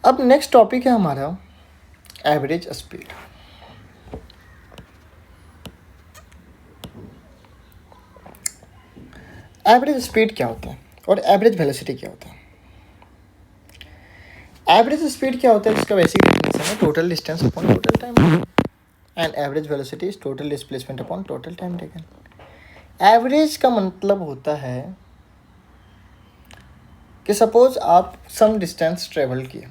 अब next topic है हमारा एवरेज स्पीड। एवरेज स्पीड क्या होता है और एवरेज वेलोसिटी क्या होता है? एवरेज स्पीड क्या होता है, जिसका बेसिक डेफिनेशन है total distance upon total time, and average velocity is total displacement upon total time taken. Average का मतलब होता है कि सपोज आप सम डिस्टेंस ट्रेवल किए,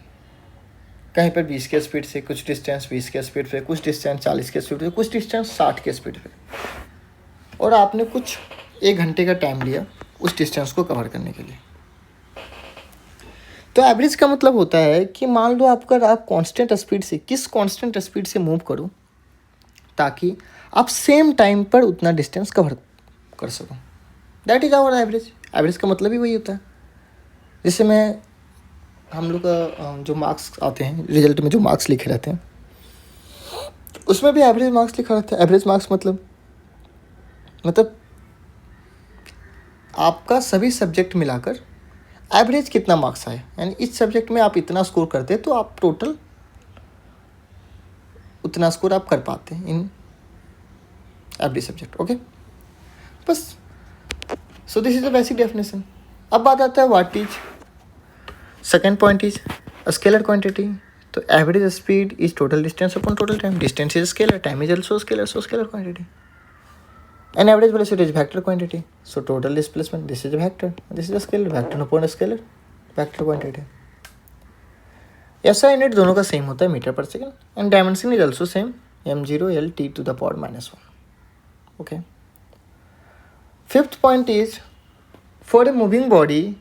कहीं पर 20 के स्पीड से, कुछ डिस्टेंस 20 के स्पीड पे, कुछ डिस्टेंस 40 के स्पीड पे, कुछ डिस्टेंस 60 के स्पीड पे, और आपने कुछ 1 घंटे का टाइम लिया उस डिस्टेंस को कवर करने के लिए। तो एवरेज का मतलब होता है कि मान लो आप कांस्टेंट स्पीड से, किस कांस्टेंट स्पीड से मूव करो ताकि आप सेम टाइम पर उतना डिस्टेंस कवर कर सको, that is our average. Average का मतलब ही वही होता है। जैसे हम लोग का जो मार्क्स आते हैं, रिजल्ट में जो मार्क्स लिखे रहते हैं, उसमें भी एवरेज मार्क्स लिखा रहता है। एवरेज मार्क्स मतलब आपका सभी सब्जेक्ट मिलाकर एवरेज कितना मार्क्स आए, यानी इस सब्जेक्ट में आप इतना स्कोर करते हैं तो आप टोटल उतना स्कोर आप कर पाते हैं इन एवरी सब्जेक्ट। ओके, बस। So this is the basic definition. अब बात आता है what is second point is scalar quantity. तो average speed is total distance upon total time. Distance is scalar, time is also scalar, so scalar quantity. And average velocity is vector quantity. So total displacement, this is a vector, this is a scalar, vector upon a scalar, vector quantity. SI unit दोनों का same होता है metre per second, and dimension is also same, m0L/T⁻⁻1. Okay. Fifth point is for a moving body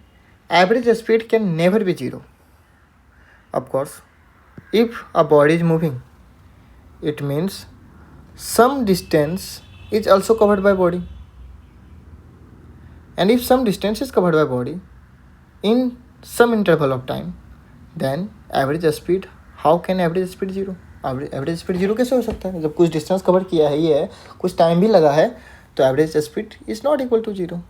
average speed can never be zero. Of course if a body is moving it means some distance is also covered by body, and if some distance is covered by body in some interval of time, then average speed, how can average speed zero? Average speed zero कैसे हो सकता है? जब कुछ distance cover किया है, ये है, कुछ टाइम भी लगा है, तो average speed is not equal to zero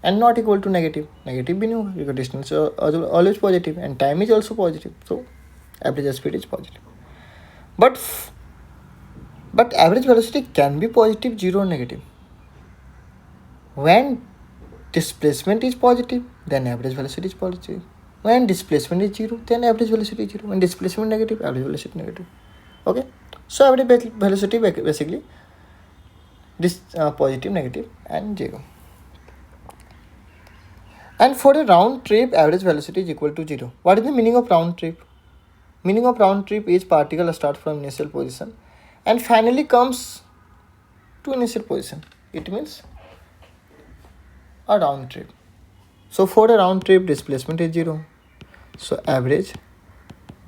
and not equal to negative भी नहीं होगा, because distance always positive and time is also positive, so average speed is positive. But average velocity can be positive, zero, or negative. When displacement is positive, then average velocity is positive. When displacement is zero, then average velocity is zero. When displacement negative, average velocity negative. Okay. So average velocity basically this positive, negative, and zero. And for a round trip, average velocity is equal to zero. What is the meaning of round trip? Meaning of round trip is particle start from initial position and finally comes to initial position. It means a round trip. So for a round trip, displacement is zero. So average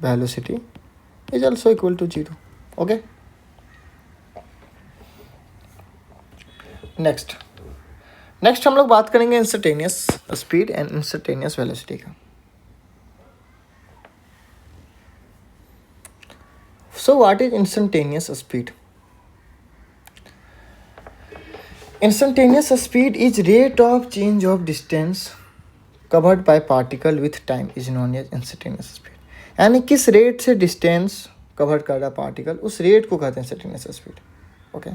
velocity is also equal to zero. Okay. Next हम लोग बात करेंगे instantaneous speed and instantaneous velocity का. So what is instantaneous speed? Instantaneous speed is rate of change of distance covered by particle with time is known as instantaneous speed. यानी किस rate से distance cover कर रहा particle, उस rate को कहते हैं instantaneous speed. Okay.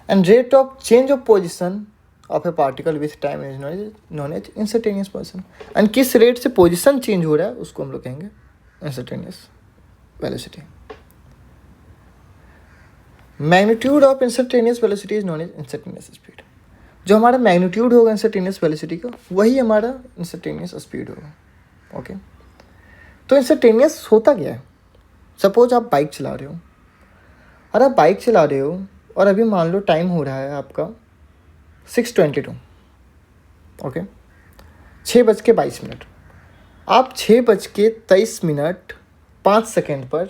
And rate of change of position of a particle with time is known as instantaneous position. And किस रेट से पोजिशन चेंज हो रहा है उसको हम लोग कहेंगे instantaneous velocity. Magnitude of instantaneous velocity is known as instantaneous speed. जो हमारा मैग्नीट्यूड होगा इंस्टेंटेनियस वेलोसिटी का, वही हमारा इंस्टेंटेनियस स्पीड होगा. ओके. तो इंस्टेंटेनियस होता क्या है? सपोज आप बाइक चला रहे हो, और आप बाइक चला रहे हो और अभी मान लो टाइम हो रहा है आपका 6:22. ओके. 6:22. आप 6:23 5 सेकेंड पर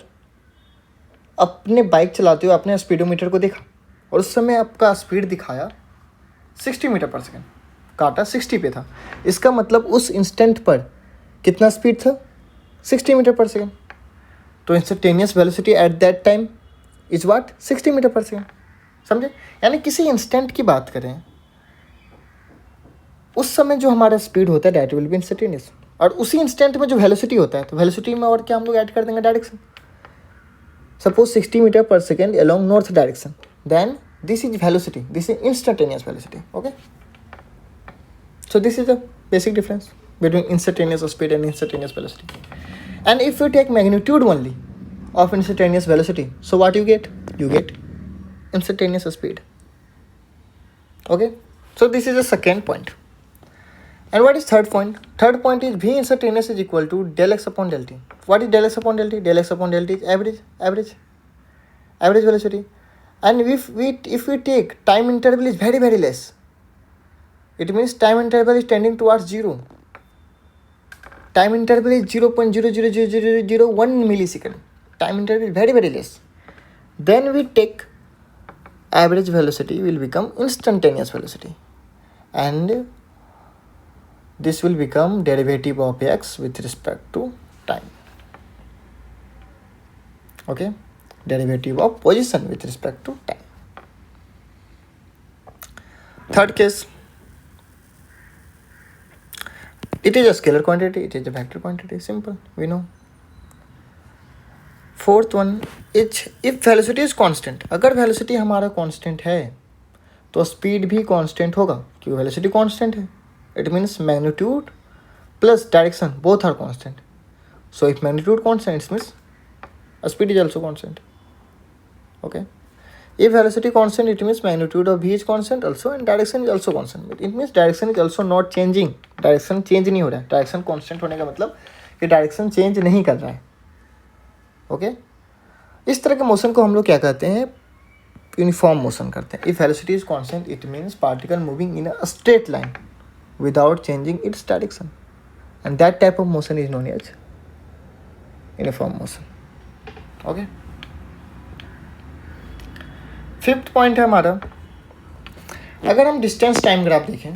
अपने बाइक चलाते हो, अपने स्पीडोमीटर को देखा और उस समय आपका स्पीड दिखाया 60 मीटर पर सेकेंड, काटा 60 पे था. इसका मतलब उस इंस्टेंट पर कितना स्पीड था? 60 मीटर पर सेकेंड. तो instantaneous velocity at that time is what? 60 metre per second. समझे? यानी किसी इंस्टेंट की बात करें, उस समय जो हमारा स्पीड होता है दैट विल बी इंस्टेंटेनियस. और उसी इंस्टेंट में जो वेलोसिटी होता है, तो वेलोसिटी में और क्या हम लोग ऐड कर देंगे, direction. Suppose 60 metre per second along north direction, then this is velocity, this is instantaneous velocity. Okay, so this is the basic difference between instantaneous speed and instantaneous velocity. And if you take magnitude only of instantaneous velocity, so what you get instantaneous speed. Okay, so this is the second point. And what is third point? Third point is V instantaneous is equal to del x upon del t. What is del x upon del t? Del x upon del t is average velocity. And if we take time interval is very less, it means time interval is tending towards 0. Time interval is 0.00001 millisecond. Time interval is very less. Then we take average velocity will become instantaneous velocity, and this will become derivative of x with respect to time. Okay, derivative of position with respect to time. Third case, it is a scalar quantity, it is a vector quantity, simple, we know. Fourth one is if velocity is constant. अगर velocity हमारा constant है तो speed भी constant होगा, क्योंकि velocity constant है. It means magnitude plus direction both are constant. So if magnitude constant, it means speed is also constant. Okay, if velocity constant, it means magnitude of v is constant also and direction is also constant. It means direction is also not changing. Direction change नहीं हो रहा है. Direction constant होने का मतलब कि direction change नहीं कर रहा है. Okay, इस तरह के मोशन को हम लोग क्या कहते हैं, यूनिफॉर्म मोशन करते हैं. If velocity is constant, it means particle moving in a straight line without changing its direction, and that type of motion is known as uniform motion. Okay, fifth point है हमारा, अगर हम distance time graph देखें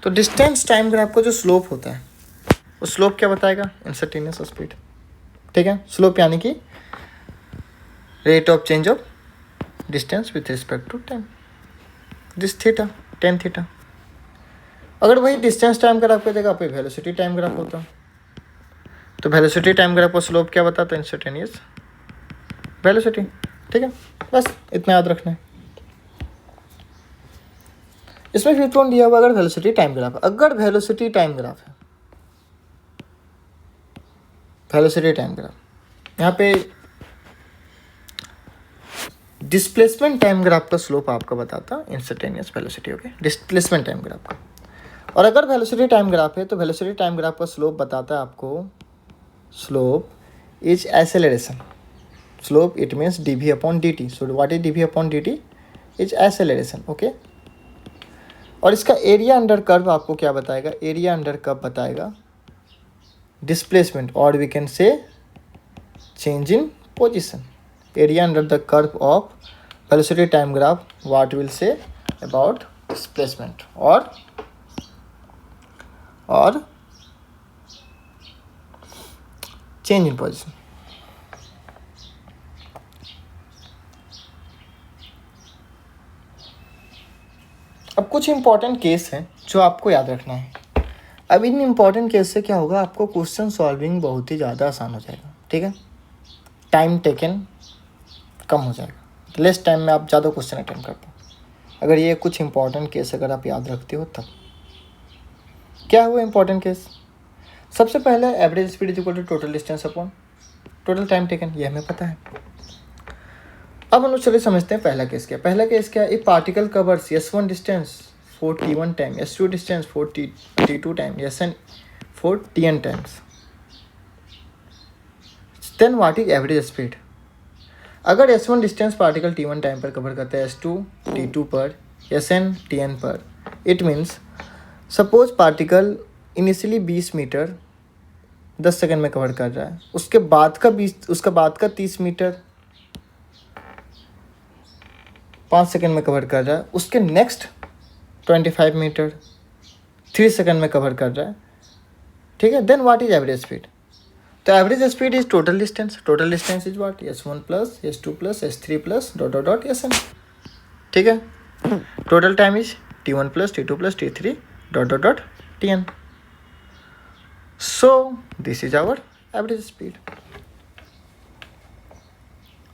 तो distance time graph का जो slope होता है वो स्लोप क्या बताएगा, इंस्टेंटेनियस स्पीड. ठीक है, स्लोप यानी कि rate of change of distance with respect to time, this theta tan theta. अगर वही डिस्टेंस टाइम ग्राफ का जगह पे वेलोसिटी टाइम ग्राफ होता तो वेलोसिटी टाइम ग्राफ का स्लोप क्या बताता, इंस्टेंटेनियस वेलोसिटी. ठीक है, बस इतना याद रखना है. इसमें फिफ्थ वन दिया हुआ, अगर वेलोसिटी टाइम ग्राफ है, अगर वेलोसिटी टाइम ग्राफ है, वेलोसिटी टाइम ग्राफ, यहाँ पे डिस्प्लेसमेंट टाइम ग्राफ का स्लोप आपका बताता instantaneous velocity. Okay, displacement time graph का. और अगर वेलोसिटी टाइम ग्राफ है तो वेलोसिटी टाइम ग्राफ का स्लोप बताता है आपको, slope is acceleration. Slope, it means dv upon dt. So what is dv upon dt? Is acceleration. Okay. और इसका एरिया अंडर कर्व आपको क्या बताएगा, एरिया अंडर कर्व बताएगा डिस्प्लेसमेंट, और we can say change in position. Area under the curve of velocity time graph, what will say about displacement और change in position. अब कुछ इंपॉर्टेंट केस हैं जो आपको याद रखना है. अब इन इंपॉर्टेंट केस से क्या होगा, आपको क्वेश्चन सॉल्विंग बहुत ही ज़्यादा आसान हो जाएगा. ठीक है, टाइम टेकन कम हो जाएगा, लेस टाइम में आप ज़्यादा क्वेश्चन अटेम्प्ट करते हो. अगर ये कुछ इंपॉर्टेंट केस अगर आप याद रखते हो तब. क्या है वो इंपॉर्टेंट केस? सबसे पहले average speed is equal to total distance upon total time taken, ये हमें पता है. अब हम लोग चलिए समझते हैं पहला केस क्या. पहला केस क्या है, एक particle covers s1 distance for t1 time, s2 distance for t2 time, sn for tn times. Then what is average speed? अगर s1 distance particle t1 time पर कवर करता है, s2 t2 पर, sn tn पर, it means suppose particle initially 20 metre 10 second में cover कर रहा है, उसके बाद का 30 मीटर 5 सेकेंड में कवर कर रहा है, उसके नेक्स्ट 25 मीटर 3 सेकेंड में कवर कर रहा है. ठीक है, then what is average speed? तो average speed is total distance. Total distance is what, s1 plus s2 plus s3 plus dot dot dot sn. ठीक है, total time is t1 plus t2 plus t3 dot dot dot tn. So this is our average speed.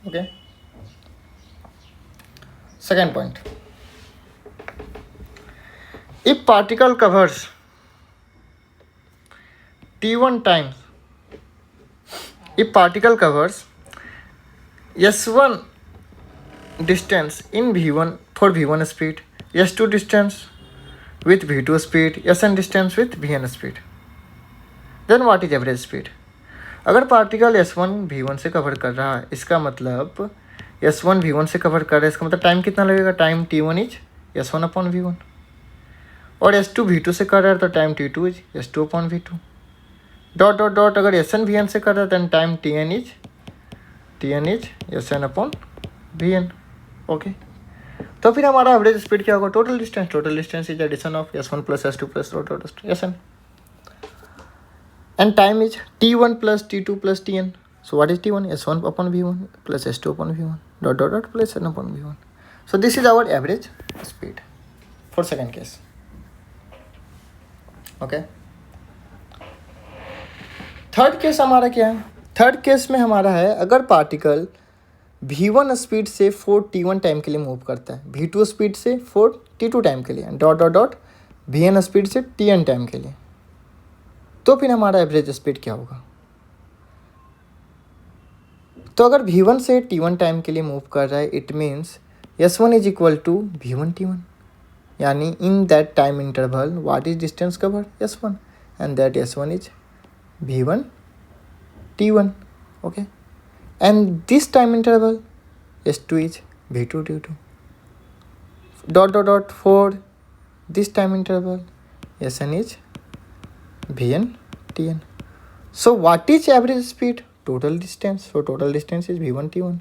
Okay, second point, if particle covers t1 times, if particle covers s1 distance in v1 for v1 speed, s2 distance with v2 speed, sn distance with vn speed, then what is average speed? अगर particle S1 V1 से cover कर रहा है, इसका मतलब S1 V1 से cover कर रहा है, इसका मतलब टाइम कितना लगेगा? टाइम T1 इज S1/V1, और S2 V2 से कर रहा है तो time T2 is S2/V2, dot dot dot अगर SN VN से कर रहा है तो time TN is SN/VN. Okay, तो फिर हमारा एवरेज स्पीड क्या होगा? Total distance is addition of S1 plus S2 plus dot dot SN. And time is T1 plus T2 plus Tn. So what is T1? S1/V1 plus S2/V1 dot dot dot plus N/V1. So this is our average speed for second case. Okay. Third case हमारा क्या है? Third case में हमारा है अगर particle V1 speed से 4 T1 time के लिए मूव करता है, V2 स्पीड से 4 T2 टाइम के लिए, dot dot dot Vn speed से Tn टाइम के लिए, तो फिर हमारा एवरेज स्पीड क्या होगा? तो अगर V1 से T1 टाइम के लिए मूव कर रहा है, it means S1 is equal to V1 T1, यानी in that time interval what is distance cover? S1, and that S1 is V1 T1. Okay, and this time interval S2 is V2 T2, dot dot dot for this time interval Sn is Vn Tn. So what is average speed? Total distance. So total distance is V1 T1,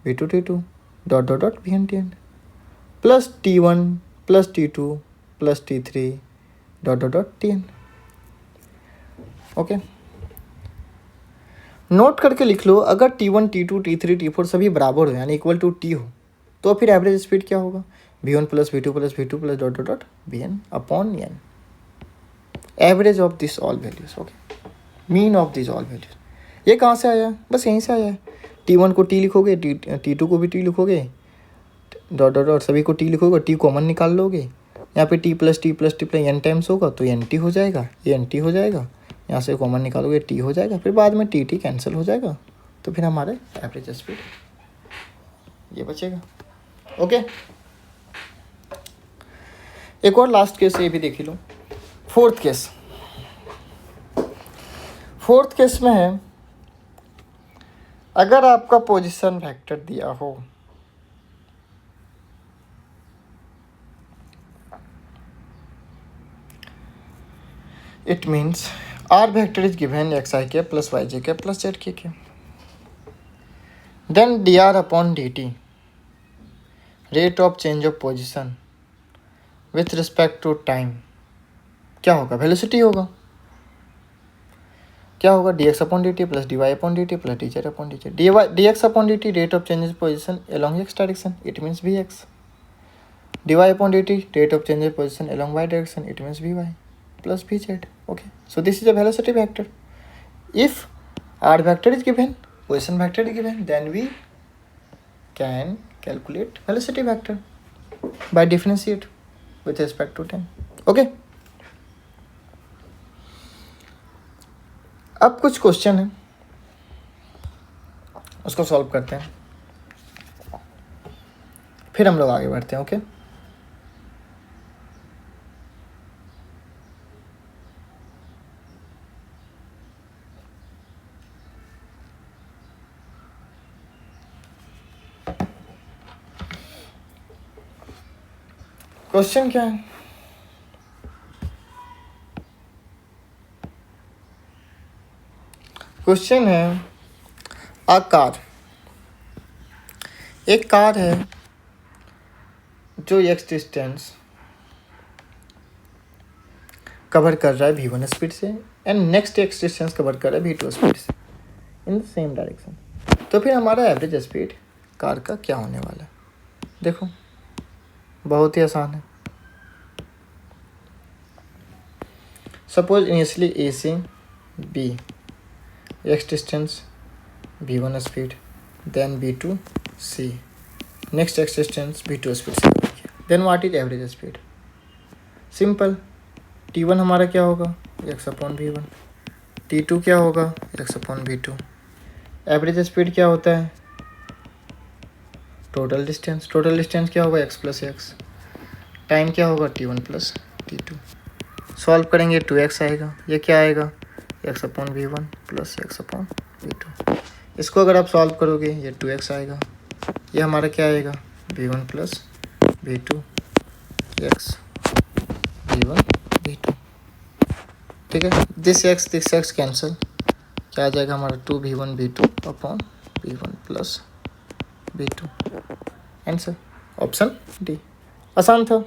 V2 T2, dot dot dot Vn Tn, plus T1 plus T2 plus T3 dot dot dot Tn. Okay, note करके लिख लो, अगर T1 T2 T3 T4 सभी बराबर हो यानी equal to T हो, तो फिर एवरेज स्पीड क्या होगा? V1 plus V2 plus V2 plus dot dot dot Vn/N. Average of this all values. Okay, mean of this all values. ये कहाँ से आया? बस यहीं से आया है. T1 को T लिखोगे, T2 को भी T लिखोगे, डॉट डॉट डॉट सभी को T लिखोगे, T कॉमन निकाल लोगे, यहाँ पे T प्लस N टाइम्स होगा तो NT हो जाएगा, ये NT हो जाएगा, यहाँ से कॉमन निकालोगे T हो जाएगा, फिर बाद में T कैंसिल हो जाएगा, तो फिर हमारे एवरेज स्पीड ये बचेगा. ओके, एक और लास्ट केस ये भी देख लो. फोर्थ केस में है अगर आपका पोजीशन वेक्टर दिया हो, it means R vector is given xi plus yj plus zk, then dr/dt rate of change of position with respect to time क्या होगा? वेलोसिटी होगा. क्या होगा? dx/dt plus dy/dt plus dz/dt. dx/dt rate of change of position along x direction, it means vx. dy/dt rate of change of position along y direction, it means vy plus vz. Okay, so this is a velocity vector. If r vector is given, position vector is given, then we can calculate velocity vector by differentiate with respect to time. Okay. अब कुछ question है, उसको solve करते हैं, फिर हम लोग आगे बढ़ते हैं. ओके, क्वेश्चन क्या है? क्वेश्चन है अ कार, एक कार है जो x डिस्टेंस कवर कर रहा है v1 स्पीड से and next x distance cover कर रहा है v2 स्पीड से इन द सेम डायरेक्शन. तो फिर हमारा एवरेज स्पीड कार का क्या होने वाला है? देखो, बहुत ही आसान है. Suppose initially AC B, x distance v1 speed, then b2 c, next x distance b2 speed से cover किया. Then what is average speed? Simple. t1 हमारा क्या होगा, x अपॉन v1. t2 क्या होगा, x upon v2. Average speed क्या होता है, टोटल डिस्टेंस. टोटल डिस्टेंस क्या होगा, x प्लस एक्स. टाइम क्या होगा, t1 प्लस t2. सॉल्व करेंगे 2x आएगा. ये क्या आएगा, x upon v1 plus x upon v2. इसको अगर आप सॉल्व करोगे ये 2x आएगा. ये हमारा क्या आएगा, v1 plus v2 x v1 v2. ठीक है, दिस x कैंसिल. क्या आ जाएगा हमारा 2v1 v2 upon v1 plus v2. Answer option D. आसान था.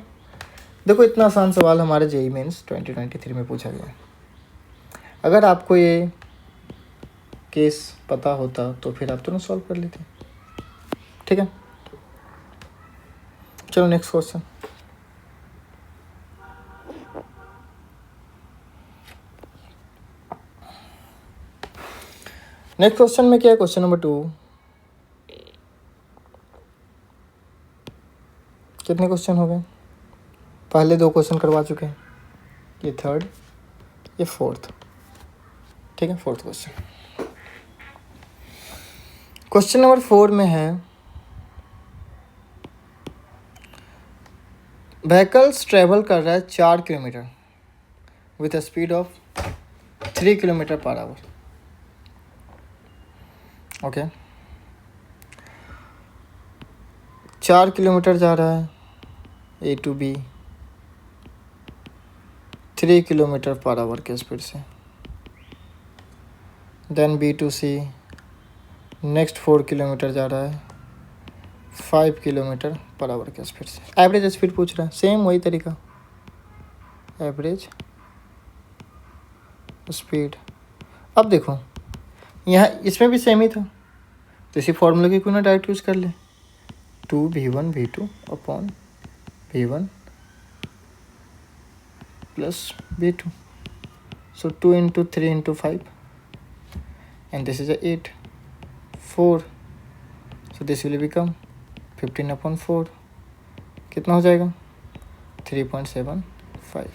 देखो इतना आसान सवाल हमारे जेईई मेंस 2023 में पूछा गया. अगर आपको ये केस पता होता तो फिर आप तुरंत सॉल्व कर लेते. ठीक है, चलो नेक्स्ट क्वेश्चन. नेक्स्ट क्वेश्चन में क्या है, क्वेश्चन नंबर 2. कितने क्वेश्चन हो गए, पहले 2 क्वेश्चन करवा चुके हैं, ये 3rd, ये 4th. ठीक है, 4th क्वेश्चन. क्वेश्चन नंबर 4 में है, व्हीकल्स ट्रेवल कर रहा है 4 kilometer with a speed of 3 kilometer per hour. Okay, 4 kilometer जा रहा है A to B 3 kilometer per hour के स्पीड से. Then B to C next 4 kilometer जा रहा है 5 किलोमीटर पर आवर के स्पीड से. एवरेज स्पीड पूछ रहा है, सेम वही तरीका, एवरेज स्पीड. अब देखो यहाँ इसमें भी सेम ही था, तो इसी फॉर्मूले की क्यों ना डायरेक्ट यूज़ कर ले. 2v1v2 upon v1 plus v2. So 2 into 3 into 5 and this is a 8. 4, so this will become 15 upon 4. कितना हो जाएगा, 3.75.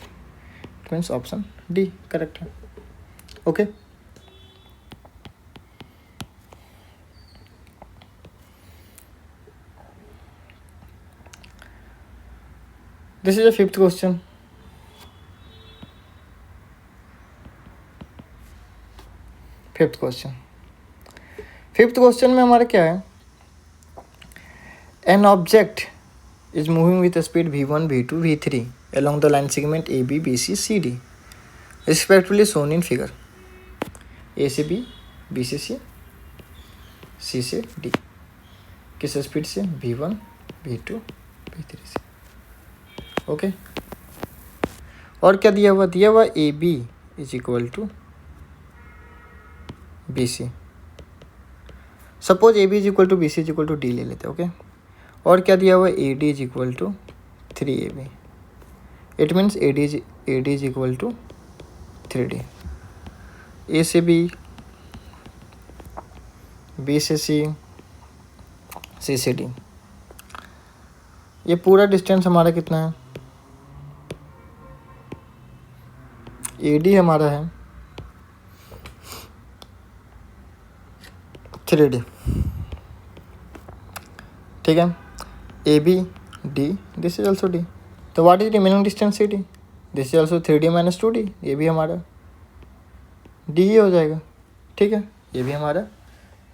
It means option D correct है. Okay, this is a 5th question. Fifth question में हमारा क्या है, an object is moving with speed v1 v2 v3 along the line segment AB BC CD respectively shown in figure. A से B, B से C, C से D. किस speed से, v1 v2 v3 से. ओके, और क्या दिया हुआ, AB is equal to BC. Suppose AB is equal to BC is equal to D ले लेते. ओके, और क्या दिया हुआ, AD is equal to 3AB. It means AD is equal to 3D. A से B, B से C, C से D. ये पूरा डिस्टेंस हमारा कितना है, AD हमारा है 3D. ठीक है, AB D, this is also D. तो what is remaining distance CD, this is also 3D minus 2D. ये भी हमारा D ही हो जाएगा. ठीक है, ये भी हमारा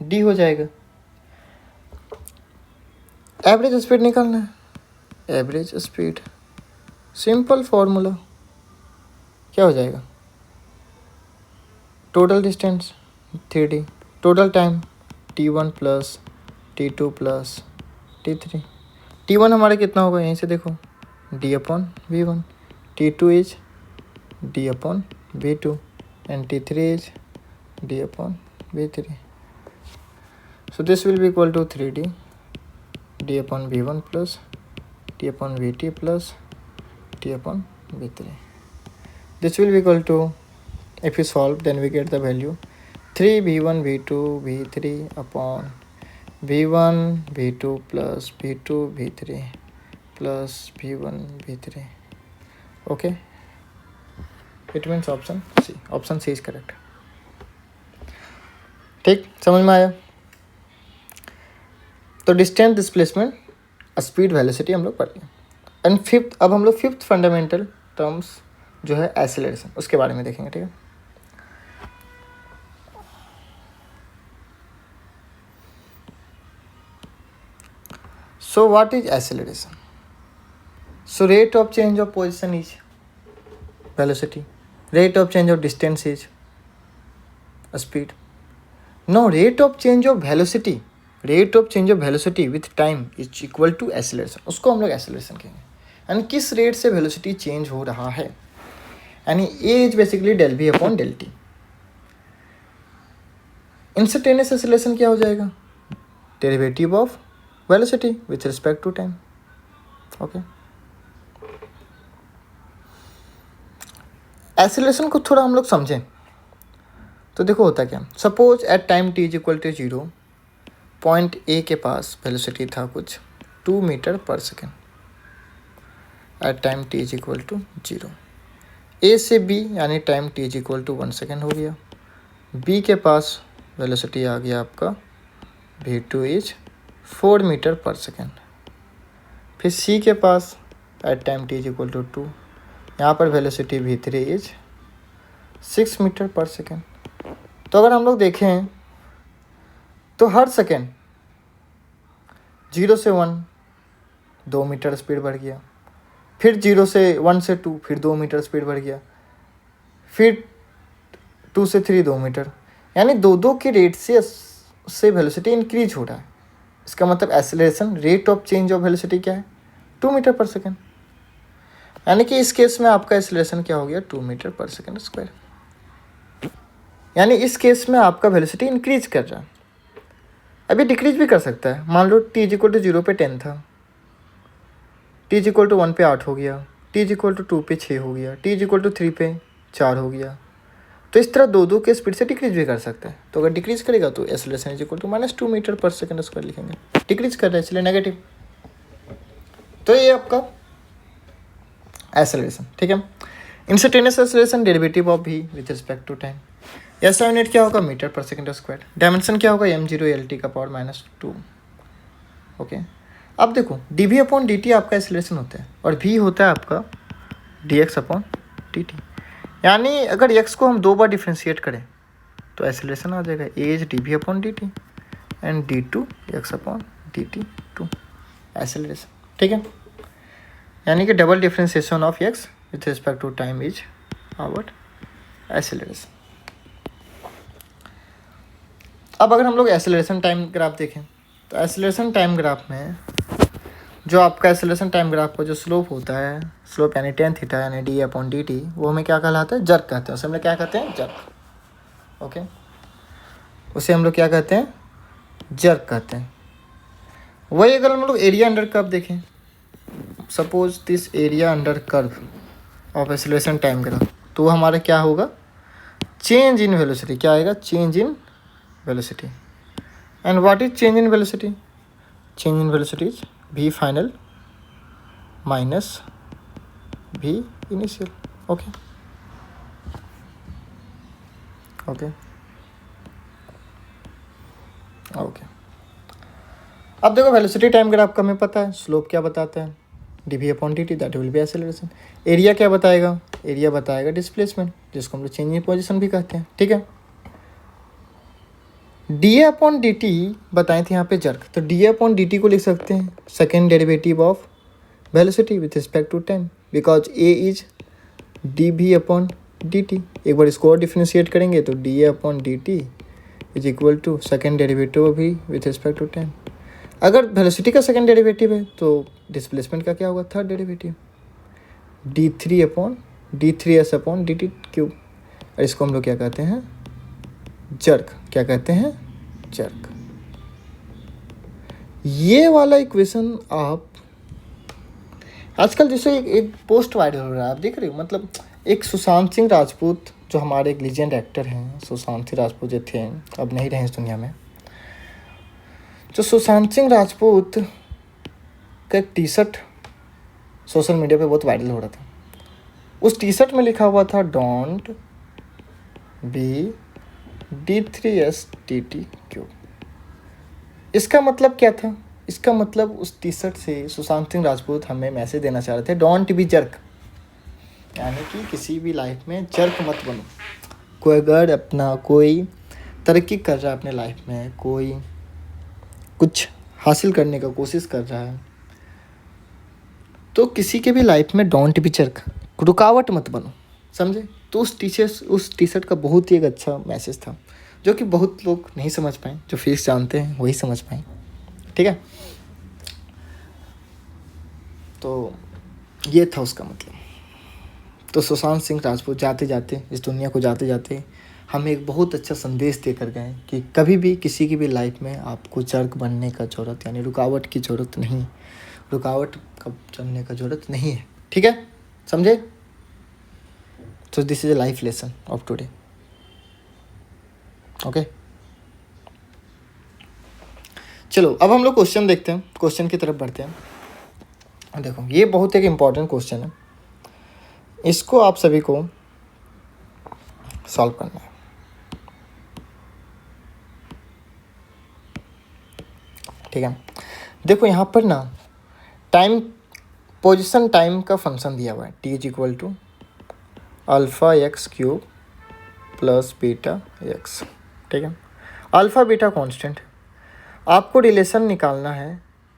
D हो जाएगा. एवरेज स्पीड निकालना है, एवरेज स्पीड सिंपल फॉर्मूला क्या हो जाएगा, total distance 3D, total time t1 plus t2 plus t3. t1 हमारा कितना होगा, यहीं से देखो, d upon v1. t2 is d upon v2 and t3 is d upon v3. So this will be equal to 3D d upon v1 plus d upon vt plus d upon v3. This will be equal to If we solve, then we get the value 3 v1 v2 v3 upon v1 v2 plus v2 v3 plus v1 v3. Okay, it means option C. Option C is correct. ठीक, समझ में आया? तो distance, displacement, speed, velocity हम लोग पढ़ लिए. And fifth, अब हम लोग फिफ्थ फंडामेंटल टर्म्स जो है एक्सेलरेशन, उसके बारे में देखेंगे. ठीक है, so what is acceleration? So rate of change of position is velocity, rate of change of distance is speed. No, rate of change of velocity, rate of change of velocity with time is equal to acceleration. उसको हम लोग acceleration कहेंगे. यानी किस rate से velocity change हो रहा है, यानी A is basically del v upon del t. Instantaneous acceleration क्या हो जाएगा? Derivative of velocity with respect to time. Okay, acceleration को थोड़ा हम लोग समझें तो देखो होता क्या. Suppose at time t is equal to 0, point A के पास वेलोसिटी था कुछ 2 metre per second. At time t is equal to 0, A से बी यानी time t is equal to 1 second हो गया. बी के पास वेलोसिटी आ गया आपका v2 is 4 metre per second. फिर सी के पास at time t is equal to 2, यहाँ पर velocity v3 is 6 meter per second. तो अगर हम लोग देखें तो हर सेकेंड 0 से 1 2 मीटर स्पीड बढ़ गया, फिर 0 से 1 से 2 फिर 2 मीटर स्पीड बढ़ गया, फिर 2 से 3 2 मीटर, यानी 2 के रेट से वेलोसिटी इंक्रीज हो रहा है. इसका मतलब acceleration, rate of change of velocity क्या है? 2 मीटर पर सेकेंड. यानी कि इस केस में आपका एक्सेलरेशन क्या हो गया? 2 मीटर पर सेकेंड स्क्वायर. यानी इस केस में आपका वेलोसिटी इंक्रीज कर रहा है. अभी डिक्रीज भी कर सकता है. मान लो टी इज इक्वल टू 0 पे 10 था, टी इज इक्वल टू 1 पे 8 हो गया, टी इज इक्वल टू 2 पे 6 हो गया, टी इज इक्वल टू 3 पे 4 हो गया. तो इस तरह 2 के स्पीड से डिक्रीज भी कर सकता है. तो अगर डिक्रीज करेगा तो acceleration is equal to -2 metre per second square लिखेंगे. डिक्रीज कर रहा है इसलिए नेगेटिव. तो ये आपका एक्सेलरेशन. ठीक है, instantaneous acceleration derivative of v with respect to time. S unit क्या होगा? Metre per second square. Dimension क्या होगा? m0 LT का पावर -2. ओके, अब देखो dv अपॉन dt आपका एक्सेलरेशन होता है और v होता है आपका dx अपॉन dt. यानी अगर x को हम 2 बार डिफ्रेंशिएट करें तो एक्सेलरेशन आ जाएगा a is dv upon dt and d2 x upon dt2 acceleration. ठीक है, यानी कि double differentiation of x with respect to time is our acceleration. अब अगर हम लोग एक्सेलरेशन टाइम ग्राफ देखें तो एक्सेलरेशन टाइम ग्राफ में जो आपका एक्सेलरेशन टाइम ग्राफ का जो स्लोप होता है, स्लोप यानी tan थीटा यानी d अपॉन dt, वो हमें क्या कहलाता है? जर्क कहते हैं. उसे हम लोग क्या कहते हैं? जर्क. ओके, उसे हम लोग क्या कहते हैं? जर्क कहते हैं. वही अगर हम लोग एरिया अंडर कर्व देखें, suppose this area under curve of acceleration time graph, तो वो हमारा क्या होगा? Change in velocity. क्या आएगा? Change in velocity. And what is change in velocity? Change in velocity is v final minus v initial. Okay. Okay. Okay. अब देखो velocity time graph का हमें पता है, स्लोप क्या बताता है? dv upon dt, that will be acceleration. Area क्या बताएगा? एरिया बताएगा डिस्प्लेसमेंट, जिसको हम लोग चेंज इन पोजीशन भी कहते हैं. ठीक है, D A upon D T बताए थे यहाँ पे जर्क, तो D A upon D T को लिख सकते हैं second derivative of velocity with respect to time, because A is D B upon D T. एक बार इसको और डिफ्रेंशिएट करेंगे तो D A upon D T is equal to second derivative of V with respect to time. अगर velocity का second derivative है तो डिस्प्लेसमेंट का क्या होगा? Third derivative, D three upon D three S upon D T cube. और इसको हम लोग क्या कहते हैं? जर्क. क्या कहते हैं? जर्क. ये वाला इक्वेशन आप आजकल जैसे एक पोस्ट वायरल हो रहा है, आप देख रहे हो, मतलब एक सुशांत सिंह राजपूत जो हमारे एक लीजेंड एक्टर हैं सुशांत सिंह राजपूत जो थे, अब नहीं रहे इस दुनिया में। जो सुशांत सिंह राजपूत का एक टी शर्ट सोशल मीडिया पे बहुत वायरल हो रहा था। उस टी शर्ट में लिखा हुआ था डोंट बी D3STT3। इसका मतलब क्या था? इसका मतलब उस टी शर्ट से सुशांत सिंह राजपूत हमें मैसेज देना चाह रहे थे, डोंट बी जर्क, यानी कि किसी भी लाइफ में जर्क मत बनो। कोई अगर अपना कोई तरक्की कर रहा है अपने लाइफ में, कोई कुछ हासिल करने का कोशिश कर रहा है, तो किसी के भी लाइफ में डोंट बी जर्क, रुकावट मत बनो, समझे? तो उस टी शर्ट का बहुत ही एक अच्छा मैसेज था, जो कि बहुत लोग नहीं समझ पाए, जो फिजिक्स जानते हैं वही समझ पाए। ठीक है, तो ये था उसका मतलब। तो सुशांत सिंह राजपूत जाते जाते, इस दुनिया को जाते जाते हमें एक बहुत अच्छा संदेश देकर गए कि कभी भी किसी की भी लाइफ में आपको जर्क बनने का ज़रूरत, यानी रुकावट की ज़रूरत नहीं, रुकावट का चलने का ज़रूरत नहीं है। ठीक है, समझे? तो this is a life lesson of today. Okay, चलो अब हम लोग क्वेश्चन देखते हैं, क्वेश्चन की तरफ बढ़ते हैं। देखो ये बहुत एक इम्पॉर्टेंट क्वेश्चन है, इसको आप सभी को सॉल्व करना है। ठीक है, देखो यहाँ पर ना टाइम, पोजिशन टाइम का फंक्शन दिया हुआ है, T is equal to alpha X cube plus beta X. ठीक है, अल्फ़ा बीटा कांस्टेंट है। आपको रिलेशन निकालना है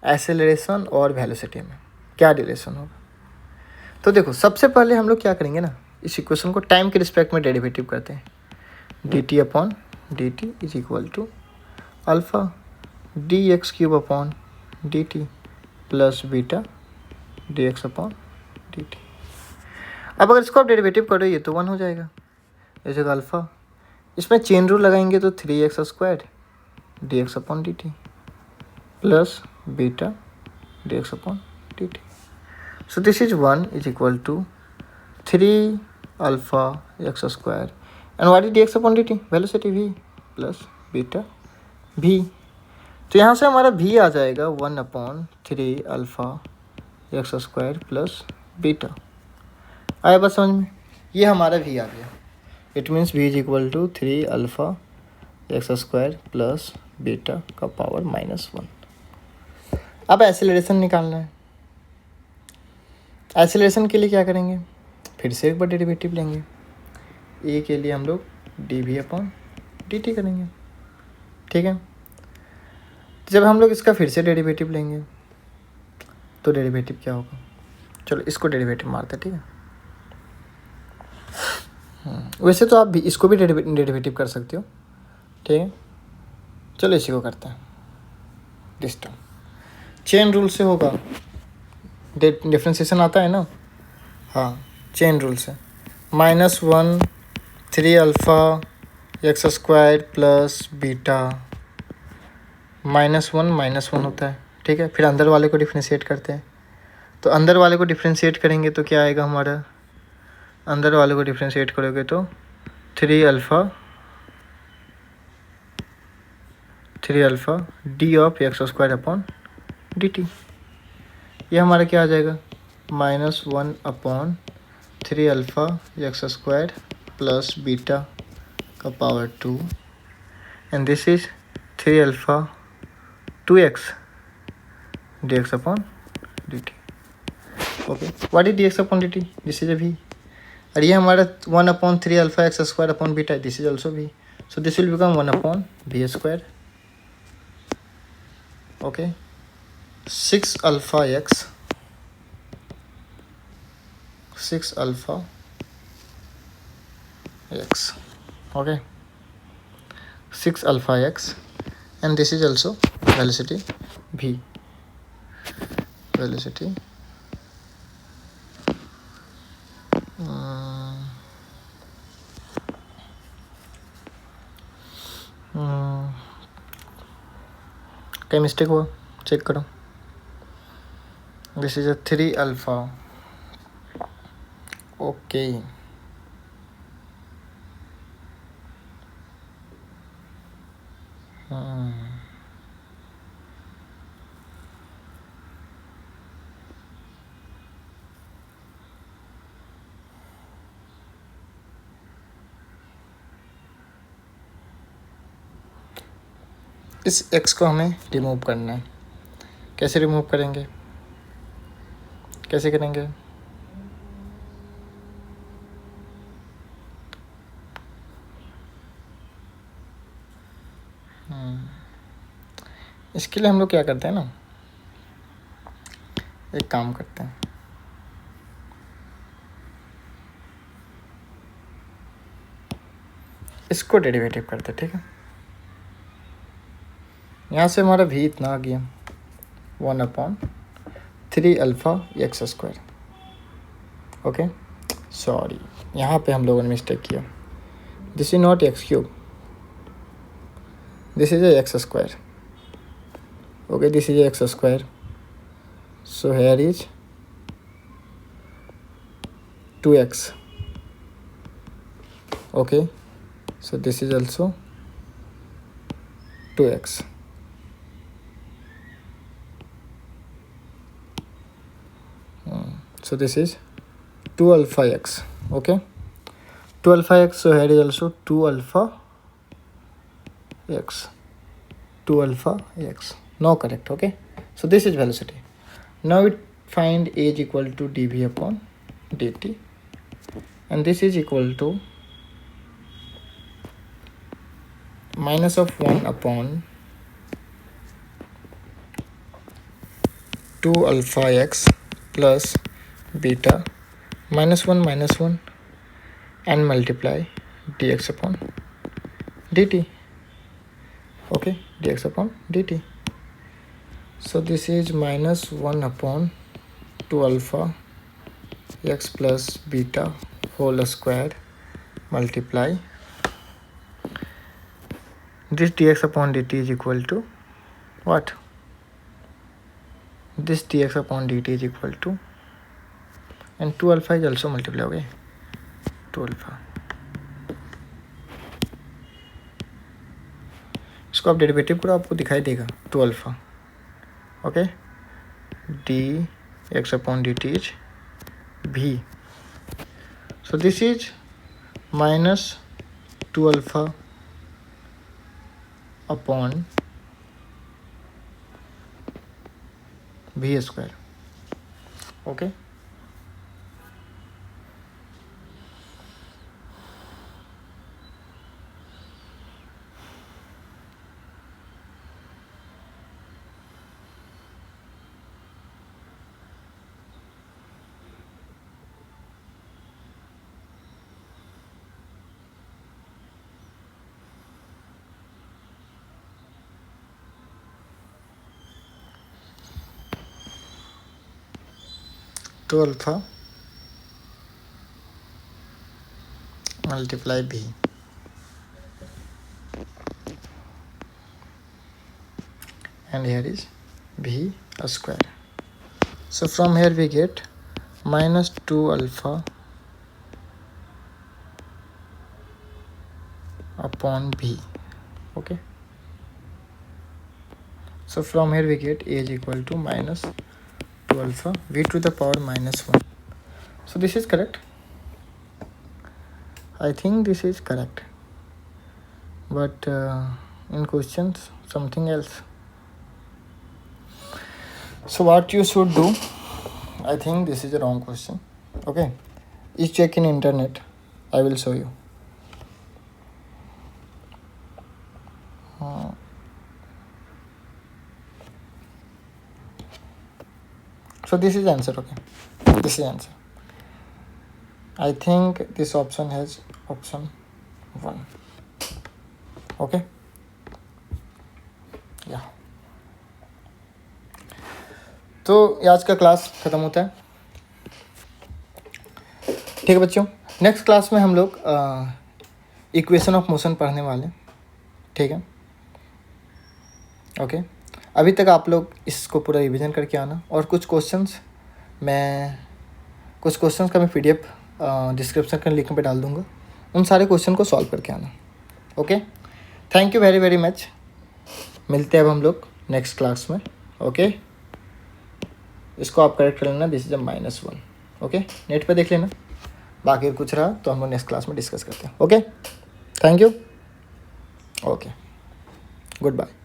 एक्सेलरेशन और वेलोसिटी में, क्या रिलेशन होगा। तो देखो सबसे पहले हम लोग क्या करेंगे ना, इस इक्वेशन को टाइम के रिस्पेक्ट में डेरिवेटिव करते हैं। dt upon dt is equal to alpha dx cube upon dt plus beta dx upon dt। अब अगर इसको आप डेरिवेटिव करो ये तो 1 हो जाएगा, जैसे अल्फ़ा, इसमें चेन रूल लगाएंगे तो 3x square dx upon dt plus beta dx upon dt। So this is 1 is equal to 3 alpha x square and what is dx upon dt? Velocity v plus beta v। तो यहाँ से हमारा v आ जाएगा 1 upon 3 alpha x square plus beta. आया बस समझ में? ये हमारा v आ गया। It means v is equal to 3 alpha x square plus beta का पावर -1। अब एक्सेलरेशन निकालना है। एक्सेलरेशन के लिए क्या करेंगे, फिर से एक बार डेरिवेटिव लेंगे। ए के लिए हम लोग dv अपॉन dt करेंगे। ठीक है, तो जब हम लोग इसका फिर से डेरिवेटिव लेंगे तो डेरिवेटिव क्या होगा, चलो इसको डेरिवेटिव मारते हैं। ठीक है, वैसे तो आप भी इसको भी डेरिवेटिव कर सकते हो। ठीक है, चलो इसी को करते हैं। डिस्टर्ब चेन रूल से होगा, डिफ्रेंशिएशन आता है ना, हाँ चेन रूल से। -1 3 alpha x square plus beta, -1 होता है। ठीक है, फिर अंदर वाले को डिफ्रेंशिएट करते हैं, तो अंदर वाले को डिफ्रेंशिएट करेंगे तो क्या आएगा हमारा, अंदर वाले को डिफ्रेंशिएट करोगे तो 3 alpha d of x square upon D t. ये हमारा क्या आ जाएगा, -1 upon 3 alpha x square plus beta का power 2 and this is 3 alpha 2x dx upon dt। Okay, what is dx upon dt? This is a v। और ये हमारा 1 upon 3 alpha x square upon beta, this is also v। So this will become 1 upon v square. Okay, 6 alpha x 6 alpha x, okay, 6 alpha x and this is also velocity v, velocity कहीं mistake हुआ check करो। This is a 3 alpha, okay इस x को हमें remove करना है। कैसे remove करेंगे, कैसे करेंगे? इसके लिए हम लोग क्या करते हैं ना, एक काम करते हैं, इसको डेरिवेटिव करते हैं, ठीक है। यहाँ से हमारा v इतना आ गया 1/3 alpha x square. Okay, sorry, यहाँ पे हम लोगों ने मिस्टेक किया। This is not x cube, this is x square. Okay, this is x square, so here is 2x. okay, so this is also 2x. So this is 2 alpha x. Okay, 2 alpha x, so here is also 2 alpha x, 2 alpha x. No, correct. Okay, so this is velocity. Now we find a is equal to dv upon dt, and this is equal to minus of 1 upon 2 alpha x plus beta minus 1 and multiply dx upon dt. Okay, dx upon dt. So this is minus 1 upon 2 alpha x plus beta whole square multiply this dx upon dt is equal to what? This dx upon dt is equal to, and 2 alpha is also multiply, okay, 2 alpha. इसको आप derivative करो, आपको दिखाई देगा 2 alpha. Okay, d x upon D T is b, so this is minus 2 alpha upon b square. Okay, two alpha multiply b, and here is b square. So from here we get minus 2 alpha upon b. Okay, so from here we get a is equal to minus 2 alpha v to the power minus 1. So this is correct. I think this is correct, but in questions something else. So what you should do, I think this is a wrong question. Okay, you check in internet, I will show you. So this is answer. Okay, this is answer. I think this option has option 1. Okay, yeah. तो आज का class ख़त्म होता है, ठीक है बच्चों। Next class में हम लोग इक्वेशन ऑफ मोशन पढ़ने वाले हैं, ठीक है। ओके, अभी तक आप लोग इसको पूरा रिवीजन करके आना, और कुछ क्वेश्चंस का मैं PDF डिस्क्रिप्शन के लिंक पे डाल दूंगा, उन सारे क्वेश्चन को सॉल्व करके आना। Okay, thank you very very much. मिलते हैं अब हम लोग नेक्स्ट क्लास में। ओके, इसको आप करेक्ट कर लेना, दिस इज -1। ओके, नेट पे देख लेना, बाकी कुछ रहा तो हम लोग नेक्स्ट क्लास में डिस्कस करते हैं। Okay, thank you. Okay, good bye.